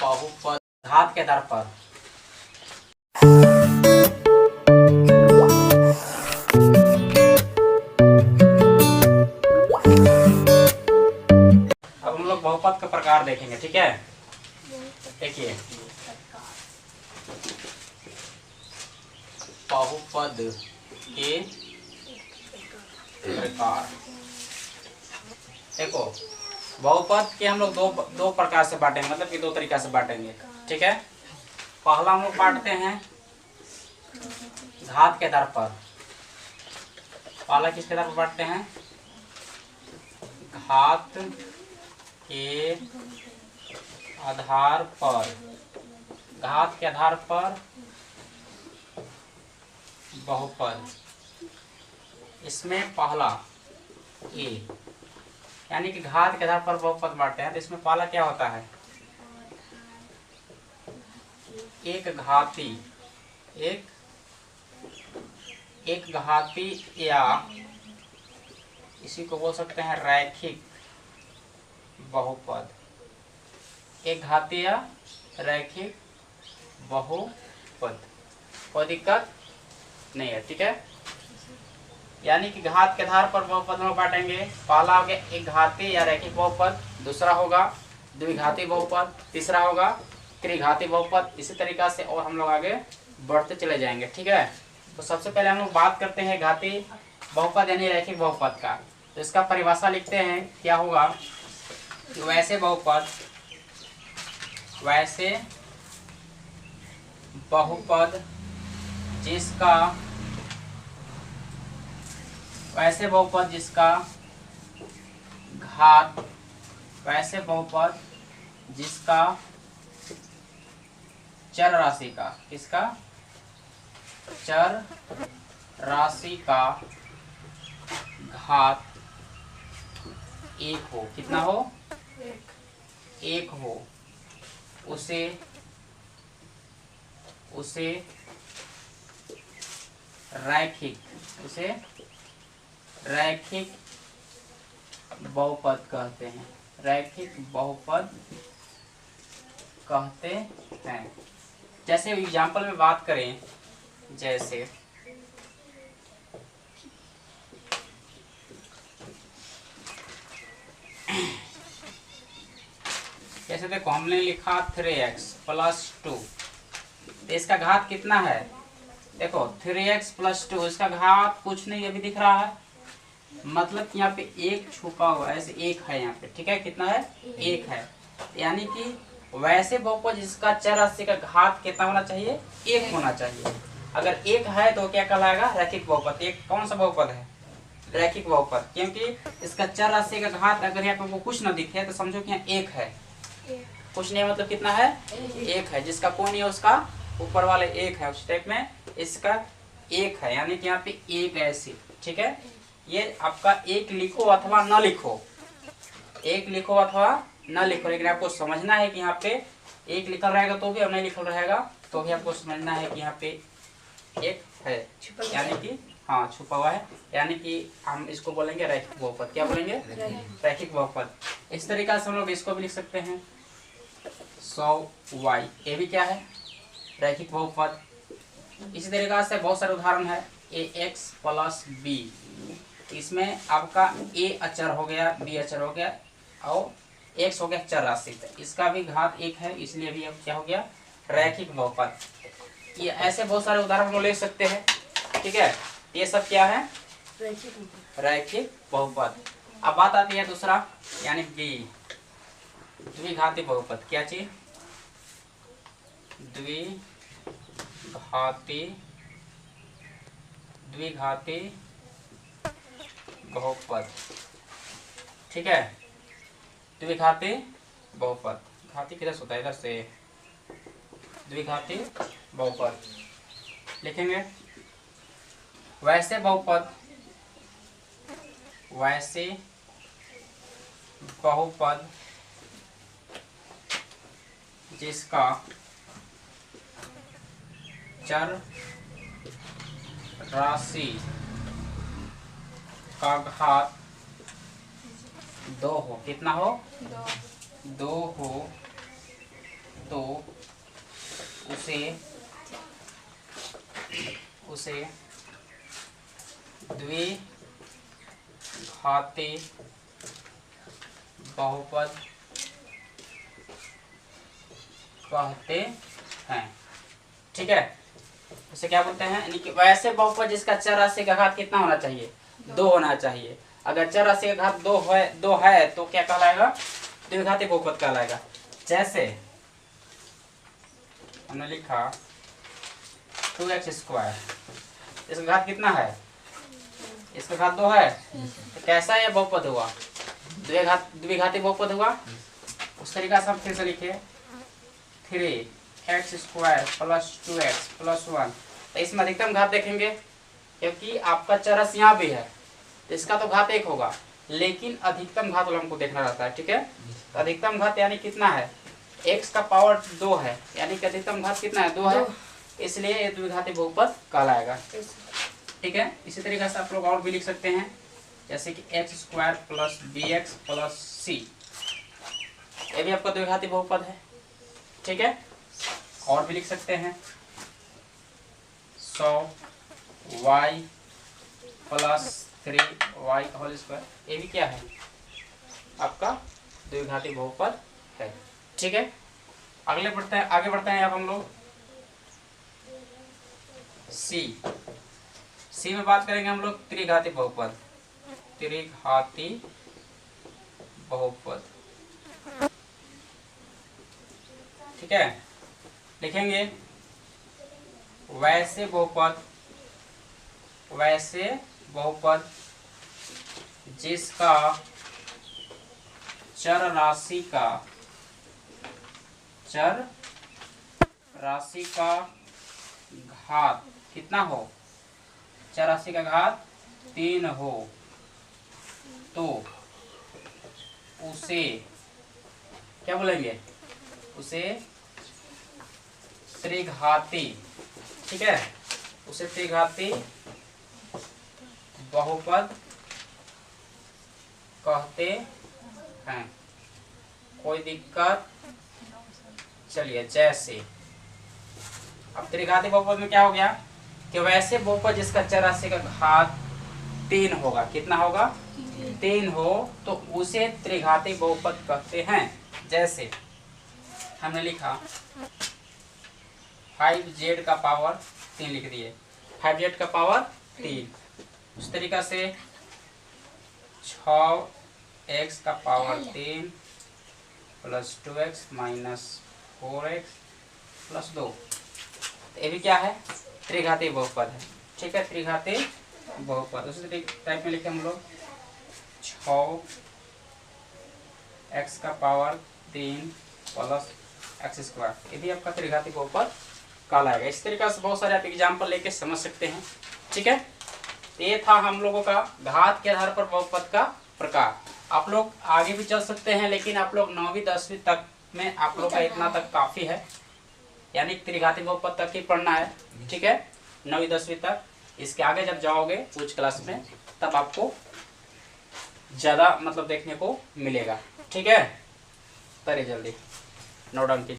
बहुपद घात के आधार पर। अब हम लोग बहुपद का प्रकार देखेंगे, ठीक है। देखिए बहुपद के प्रकार, देखो बहुपद के हम लोग दो प्रकार से बांटेंगे, मतलब कि दो तरीका से बांटेंगे, ठीक है। पहला हम लोग बांटते हैं घात के आधार पर। पहला किसके आधार पर बांटते हैं? घात के आधार पर। घात के आधार पर बहुपद। इसमें पहला ए, यानी कि घात के आधार पर बहुपद बांटते हैं, तो इसमें पहला क्या होता है? एक घाती, एक घाती, या इसी को बोल सकते हैं रैखिक बहुपद। एक घाती या रैखिक बहुपद, कोई दिक्कत नहीं है, ठीक है। यानी कि घात के आधार पर बहुपद में बांटेंगे। पहला हो गया एक घाती या रैखिक बहुपद, दूसरा होगा द्विघाती बहुपद, तीसरा होगा त्रिघाती बहुपद। इसी तरीका से और हम लोग आगे बढ़ते चले जाएंगे, ठीक है। तो सबसे पहले हम लोग बात करते हैं घाती बहुपद यानी रैखिक बहुपद का। तो इसका परिभाषा लिखते हैं, क्या होगा? वैसे बहुपद जिसका घात, वैसे बहुपद जिसका चर राशि का, किसका? चर राशि का घात एक हो। कितना हो? एक हो। उसे रैखिक बहुपद कहते हैं। रैखिक बहुपद कहते हैं। जैसे एग्जाम्पल में बात करें, जैसे देखो हमने लिखा 3x + 2, तो इसका घात कितना है? देखो 3x + 2, इसका घात कुछ नहीं अभी दिख रहा है, मतलब कि यहाँ पे एक छुपा हुआ है, ऐसे एक है यहाँ पे, ठीक है। कितना है? एक है। यानी कि वैसे बहुपद जिसका चर राशि का घात कितना होना चाहिए? एक होना चाहिए। अगर एक है तो क्या कहलाएगा? रैखिक बहुपद। एक कौन सा बहुपद है? रैखिक बहुपद, क्योंकि इसका चर राशि का घात अगर यहाँ पे वो कुछ ना दिखे तो समझो कि यहाँ एक है। कुछ नहीं मतलब कितना है? एक है। जिसका कोई नहीं है उसका ऊपर वाले एक है, उस टाइप में इसका एक है, यानी कि यहाँ पे एक ऐसी, ठीक है। ये आपका एक लिखो अथवा न लिखो, एक लिखो अथवा न लिखो, लेकिन आपको समझना है कि यहाँ पे एक लिखल रहेगा तो भी और नहीं लिखल रहेगा तो भी आपको समझना है कि यहाँ पे एक है, यानी कि हाँ छुपा हुआ है, यानी कि हम इसको बोलेंगे रैखिक बहुपद। क्या बोलेंगे? रैखिक बहुपद। इस तरीका से हम लोग इसको भी लिख सकते हैं 100y, ये भी क्या है? रैखिक बहुपद। इसी तरीका से बहुत सारे उदाहरण है। ax + b, इसमें आपका a अचर हो गया, b अचर हो गया और x हो गया चर राशि, इसका भी घात एक है, इसलिए भी अब क्या हो गया? रैखिक बहुपद। ये ऐसे बहुत सारे उदाहरण हम ले सकते हैं, ठीक है। ये सब क्या है? रैखिक बहुपद। अब बात आती है दूसरा, यानी b, द्विघाती बहुपद। क्या चीज? द्विघाती बहुपद, ठीक है। द्विघाती बहुपद, घाती किधर से होता है? इधर से। द्विघाती बहुपद लिखेंगे वैसे बहुपद जिसका चर राशि का घात 2 हो। कितना हो? 2 हो, तो उसे द्विघाती बहुपद कहते हैं। ठीक है, उसे क्या बोलते हैं, यानी कि वैसे बहुपद जिसका चर राशि का घात कितना होना चाहिए, 2 होना चाहिए। अगर चर राशि का घात 2 है तो क्या कहलाएगा, द्विघाती बहुपद कहलाएगा। जैसे हमने लिखा 2x स्क्वायर, इसका घात कितना है, इसका घात 2 है, तो कैसा यह बहुपद हुआ, द्विघाती बहुपद हुआ। उस तरीका से हम फिर से लिखे 3x square plus 2x plus 1, तो इसमें अधिकतम घात देखेंगे क्योंकि आपका चरस यहाँ भी है, तो इसका तो घात 1 होगा, लेकिन अधिकतम घात वाला हमको देखना रहता है। ठीक है, तो अधिकतम घात यानी कितना है, x का पावर 2 है, यानी कि अधिकतम घात कितना है, 2 है, इसलिए ये द्विघाती बहुपद कहलाएगा। ठीक है, इसी तरीके से आप लोग और भी लिख सकते हैं, जैसे कि x square plus bx plus c, ये भी आपका द्विघाती बहुपद है। ठीक है, और भी लिख सकते हैं 100y plus 3y whole square, ये भी क्या है, आपका द्विघाती बहुपद है। ठीक है, आगे बढ़ते हैं अब हम लोग सी में बात करेंगे हम लोग त्रिघाती बहुपद, त्रिघाती बहुपद। ठीक है, लिखेंगे वैसे बहुपद जिसका चर राशि का घात कितना हो, चर राशि का घात 3 हो, तो उसे क्या बोलेंगे, उसे त्रिघाती। ठीक है, उसे त्रिघाती बहुपद कहते हैं। कोई दिक्कत, चलिए जैसे अब त्रिघाती बहुपद में क्या हो गया कि वैसे बहुपद जिसका चर राशि का घात 3 होगा, कितना होगा, 3 हो, तो उसे त्रिघाती बहुपद कहते हैं। जैसे हमने लिखा 5z का पावर 3 लिख दिए, 5z का पावर 3, उस तरीका से 6x का power 3 plus 2x minus 4x plus 2, ये भी क्या है, त्रिघाती बहुपद है। ठीक है, त्रिघाती बहुपद उसी टाइप में लिखे हम लोग 6x का पावर 3 प्लस x स्क्वायर, ये भी आपका त्रिघाती बहुपद कहलाएगा। इस तरीके से बहुत सारे आप एग्जाम्पल लेके समझ सकते हैं। ठीक है, ये था हम लोगों का घात के आधार पर बहुपद का प्रकार। आप लोग आगे भी चल सकते हैं, लेकिन आप लोग 9वीं 10वीं तक में आप लोग का इतना तक काफ़ी है, यानी त्रिघाती बहुपद तक ही पढ़ना है। ठीक है, 9वीं 10वीं तक। इसके आगे जब जाओगे उच्च क्लास में तब आपको ज़्यादा मतलब देखने को मिलेगा। ठीक है, करिए जल्दी नोट डाउन कीजिए।